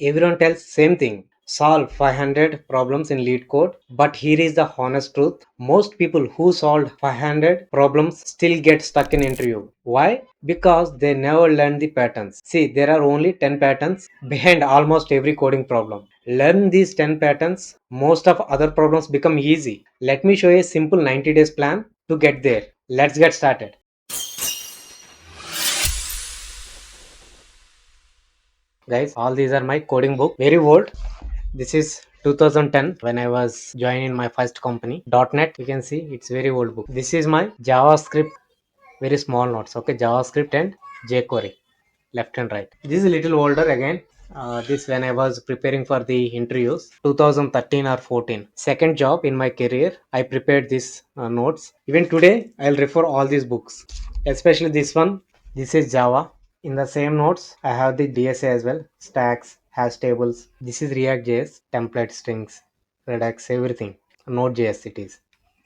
Everyone tells same thing. Solve 500 problems in LeetCode. But here is the honest truth. Most people who solved 500 problems still get stuck in interview. Why? Because they never learn the patterns. See, there are only 10 patterns behind almost every coding problem. Learn these 10 patterns, most of other problems become easy. Let me show you a simple 90 days plan to get there. Let's get started. Guys, all these are my coding book, very old. This is 2010 when I was joining my first company .NET. You can see it's very old book. This is my JavaScript, very small notes. Okay, JavaScript and jQuery, left and right. This is a little older again. This when I was preparing for the interviews 2013 or 14, second job in my career. I prepared these notes. Even today I'll refer all these books, especially this one. This is Java. In the same notes, I have the DSA as well, stacks, hash tables. This is React.js, template strings, Redux, everything. Node.js it is.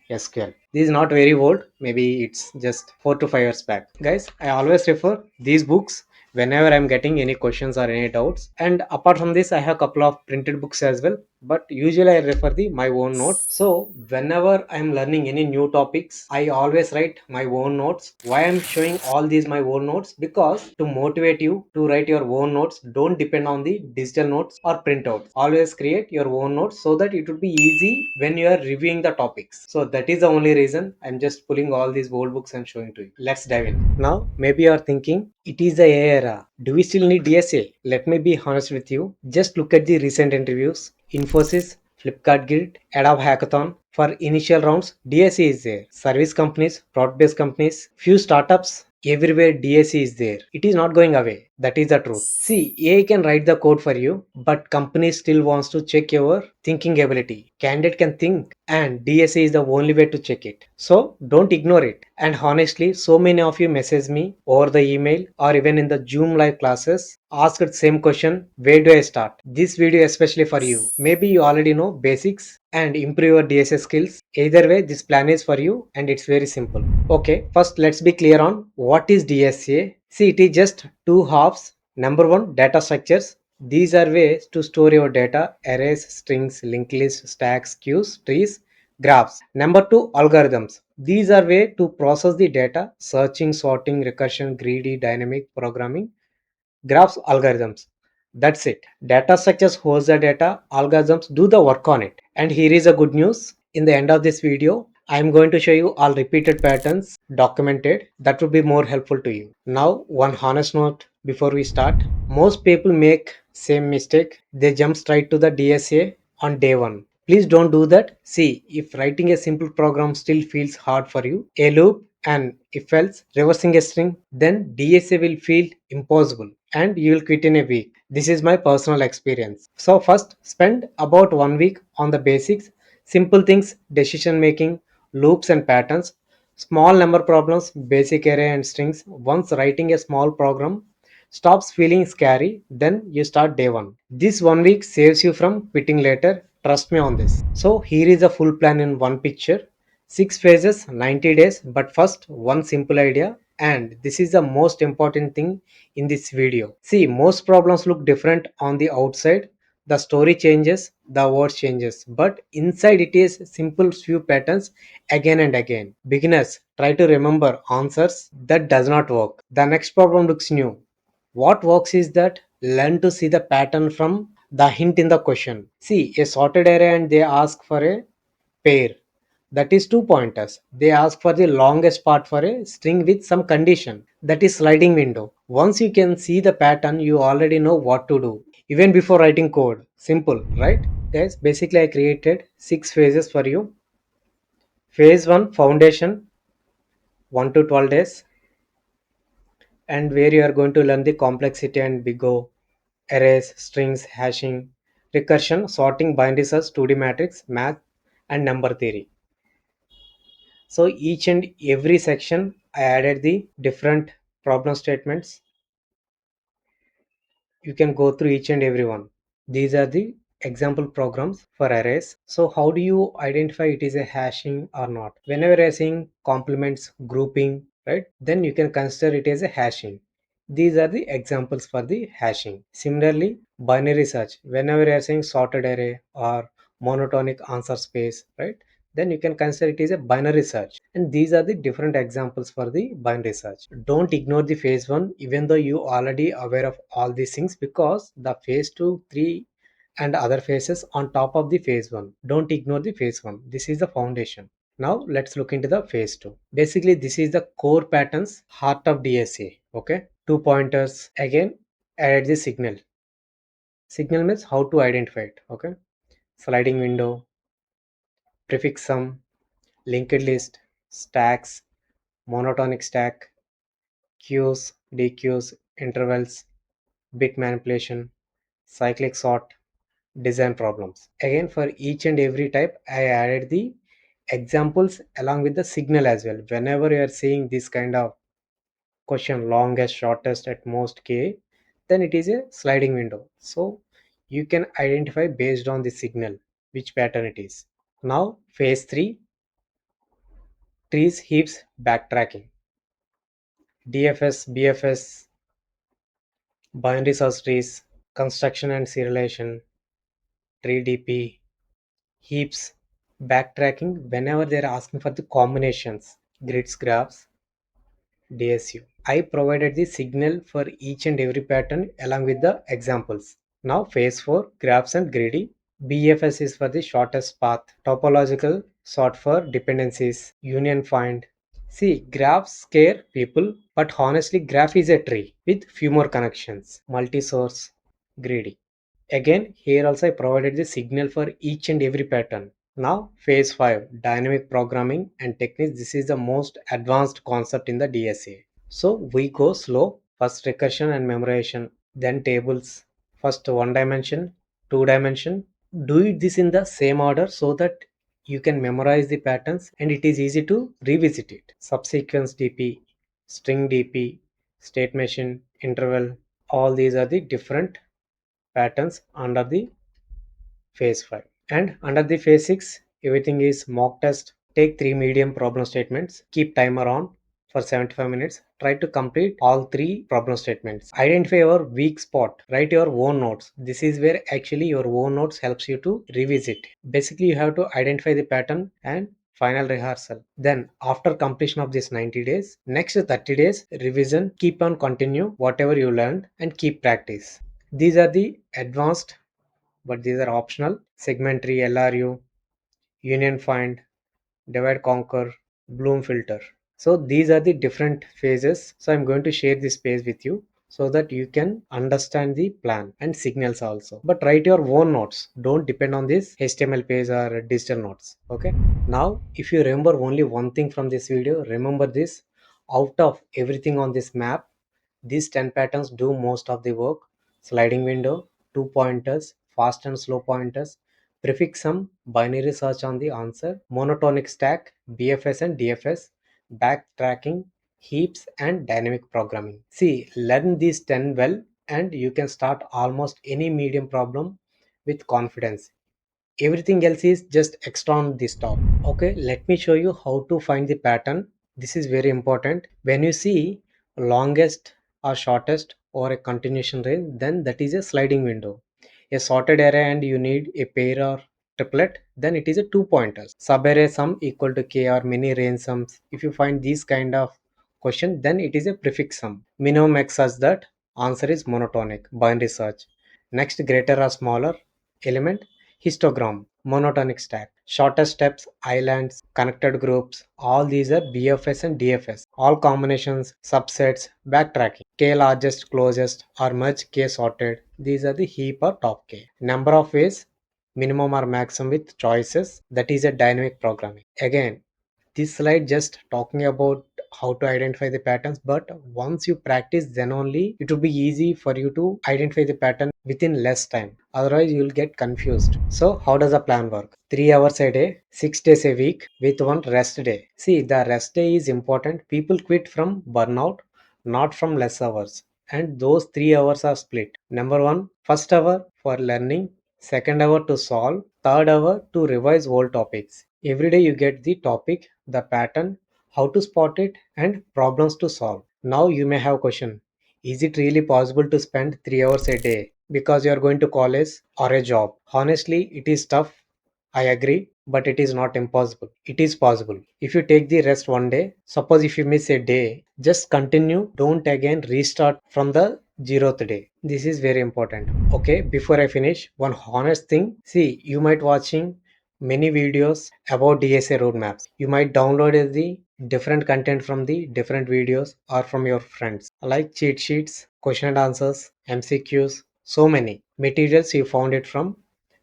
SQL. This is not very old, maybe it's just 4 to 5 years back. Guys, I always refer these books whenever I'm getting any questions or any doubts. And apart from this, I have a couple of printed books as well. But usually I refer my own notes. So whenever I'm learning any new topics, I always write my own notes. Why I'm showing all these my own notes? Because to motivate you to write your own notes, don't depend on the digital notes or printouts. Always create your own notes so that it would be easy when you are reviewing the topics. So that is the only reason I'm just pulling all these old books and showing to you. Let's dive in. Now, maybe you are thinking, it is the AI era. Do we still need DSA? Let me be honest with you. Just look at the recent interviews. Infosys, Flipkart Guild, Adobe Hackathon. For initial rounds, DSA is there. Service companies, product-based companies, few startups, everywhere DSA is there. It is not going away. That is the truth. See, AI can write the code for you, but company still wants to check your thinking ability. Candidate can think, and DSA is the only way to check it. So don't ignore it. And honestly, so many of you message me over the email or even in the Zoom live classes, asked the same question, where do I start? This video especially for you. Maybe you already know basics and improve your DSA skills. Either way, this plan is for you and it's very simple. Okay, first let's be clear on what is DSA. See, it is just two halves. Number one, data structures. These are ways to store your data: arrays, strings, linked lists, stacks, queues, trees, graphs. Number two, algorithms. These are ways to process the data: searching, sorting, recursion, greedy, dynamic programming, graphs, algorithms. That's it. Data structures holds the data, algorithms do the work on it. And here is a good news. In the end of this video, I am going to show you all repeated patterns documented that would be more helpful to you. Now, one honest note before we start. Most people make same mistake. They jump straight to the DSA on day one. Please don't do that. See, if writing a simple program still feels hard for you, a loop and if else reversing a string, then DSA will feel impossible and you will quit in a week. This is my personal experience. So first, spend about 1 week on the basics, simple things, decision making, loops and patterns, small number problems, basic array and strings. Once writing a small program stops feeling scary, then you start day one. This 1 week saves you from quitting later. Trust me on this. So here is a full plan in one picture. 6 phases, 90 days. But first, one simple idea. And this is the most important thing in this video. See, most problems look different on the outside. The story changes, the words changes. But inside it is simple few patterns again and again. Beginners, try to remember answers. That does not work. The next problem looks new. What works is that learn to see the pattern from the hint in the question. See a sorted array and they ask for a pair. That is two pointers. They ask for the longest part for a string with some condition. That is sliding window. Once you can see the pattern, you already know what to do. Even before writing code. Simple, right? Guys, basically I created 6 phases for you. Phase 1, foundation, 1 to 12 days. And where you are going to learn the complexity and big O, arrays, strings, hashing, recursion, sorting, binary search, 2D matrix, math, and number theory. So each and every section I added the different problem statements. You can go through each and every one. These are the example programs for arrays. So how do you identify it is a hashing or not? Whenever you're saying complements, grouping, right, then you can consider it as a hashing. These are the examples for the hashing. Similarly, binary search. Whenever you are saying sorted array or monotonic answer space, right? Then you can consider it is a binary search. And these are the different examples for the binary search. Don't ignore the phase 1 even though you already aware of all these things, because the phase 2, 3 and other phases on top of the phase 1. Don't ignore the phase 1. This is the foundation. Now let's look into the phase 2. Basically this is the core patterns, heart of DSA. Okay, two pointers. Again, add the signal. Signal means how to identify it. Okay, sliding window, prefix sum, linked list, stacks, monotonic stack, queues, dequeues, intervals, bit manipulation, cyclic sort, design problems. Again, for each and every type I added the examples along with the signal as well. Whenever you are seeing this kind of question, longest, shortest, at most k, then it is a sliding window. So you can identify based on the signal which pattern it is. Now phase 3, trees, heaps, backtracking, DFS, BFS, binary search trees, construction and serialization, tree DP, heaps, backtracking whenever they are asking for the combinations, grids, graphs, DSU. I provided the signal for each and every pattern along with the examples. Now phase 4, graphs and greedy. BFS is for the shortest path. Topological sort for dependencies. Union find. See, graphs scare people, but honestly graph is a tree with few more connections. Multi-source, greedy. Again, here also I provided the signal for each and every pattern. Now phase 5, dynamic programming and techniques. This is the most advanced concept in the DSA. So we go slow. First recursion and memorization, then tables. First one dimension, two dimension. Do this in the same order so that you can memorize the patterns and it is easy to revisit it. Subsequence DP, string DP, state machine, interval. All these are the different patterns under the phase 5. And under the phase 6, everything is mock test. Take 3 medium problem statements, keep timer on for 75 minutes. Try to complete all 3 problem statements. Identify your weak spot. Write your own notes. This is where actually your own notes helps you to revisit. Basically, you have to identify the pattern and final rehearsal. Then after completion of this 90 days, next 30 days revision, keep on continue whatever you learned and keep practice. These are the advanced, but these are optional. Segment tree, LRU, union find, divide conquer, bloom filter. So these are the different phases. So I'm going to share this page with you so that you can understand the plan and signals also. But write your own notes. Don't depend on this HTML page or digital notes. Okay. Now, if you remember only one thing from this video, remember this. Out of everything on this map, these 10 patterns do most of the work. Sliding window, two pointers, fast and slow pointers, prefix sum, binary search on the answer, monotonic stack, BFS and DFS, backtracking, heaps and dynamic programming. See, learn these 10 well and you can start almost any medium problem with confidence. Everything else is just extra on this top. Okay, let me show you how to find the pattern. This is very important. When you see longest or shortest or a continuation range, then that is a sliding window. A sorted array and you need a pair or triplet, then it is a two pointers. Subarray sum equal to k or many range sums. If you find these kind of question, then it is a prefix sum. Minimum x such that answer is monotonic, binary search. Next, greater or smaller element, histogram, monotonic stack, shortest steps, islands, connected groups. All these are BFS and DFS. All combinations, subsets, backtracking, k largest, closest, or merge k sorted. These are the heap or top k. Number of ways, minimum or maximum with choices. That is a dynamic programming. Again, this slide just talking about how to identify the patterns, but once you practice, then only it will be easy for you to identify the pattern within less time. Otherwise you will get confused. So how does the plan work? 3 hours a day, 6 days a week with one rest day. See, the rest day is important. People quit from burnout, not from less hours, and those 3 hours are split. Number 1, first hour for learning, second hour to solve, third hour to revise old topics. Every day you get the topic, the pattern, how to spot it, and problems to solve. Now you may have question. Is it really possible to spend 3 hours a day because you are going to college or a job? Honestly, it is tough. I agree, but it is not impossible. It is possible. If you take the rest one day, suppose if you miss a day, just continue. Don't again restart from the 0th day. This is very important. Okay, before I finish, one honest thing. See, you might watching many videos about DSA roadmaps. You might download the different content from the different videos or from your friends, like cheat sheets, question and answers, MCQs, so many materials you found it from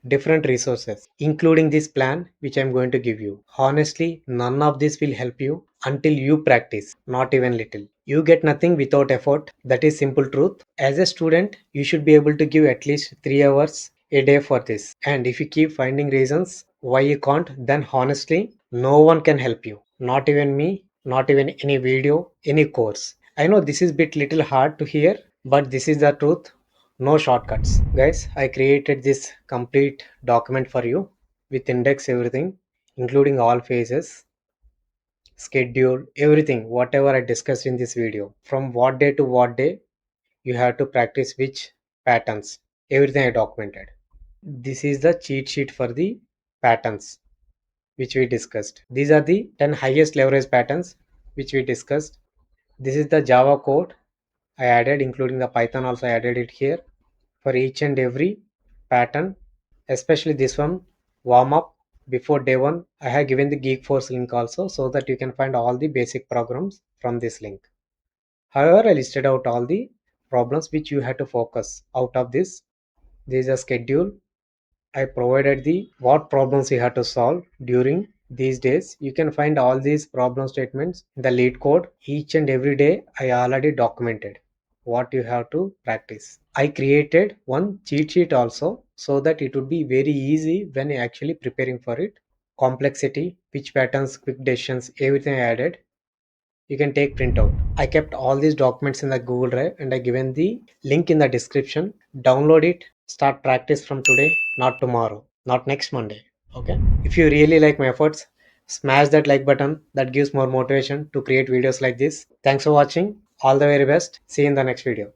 different resources, including this plan which I'm going to give you. Honestly, none of this will help you until you practice, not even little. You get nothing without effort. That is simple truth. As a student, you should be able to give at least 3 hours a day for this. And if you keep finding reasons why you can't, then honestly, no one can help you. Not even me, not even any video, any course. I know this is bit little hard to hear, but this is the truth. No shortcuts. Guys, I created this complete document for you with index everything, including all phases, schedule, everything, whatever I discussed in this video. From what day to what day, you have to practice which patterns. Everything I documented. This is the cheat sheet for the patterns which we discussed. These are the 10 highest leverage patterns which we discussed. This is the Java code I added, including the Python also I added it here for each and every pattern, especially this one, warm up before day one. I have given the Geek Force link also so that you can find all the basic programs from this link. However, I listed out all the problems which you have to focus out of this. This is a schedule. I provided the what problems you have to solve during these days. You can find all these problem statements in the LeetCode. Each and every day I already documented what you have to practice. I created one cheat sheet also so that it would be very easy when actually preparing for it. Complexity, which patterns, quick decisions, everything I added. You can take printout. I kept all these documents in the Google Drive and I given the link in the description. Download it, start practice from today, not tomorrow, not next Monday. Okay. If you really like my efforts, smash that like button. That gives more motivation to create videos like this. Thanks for watching. All the very best. See you in the next video.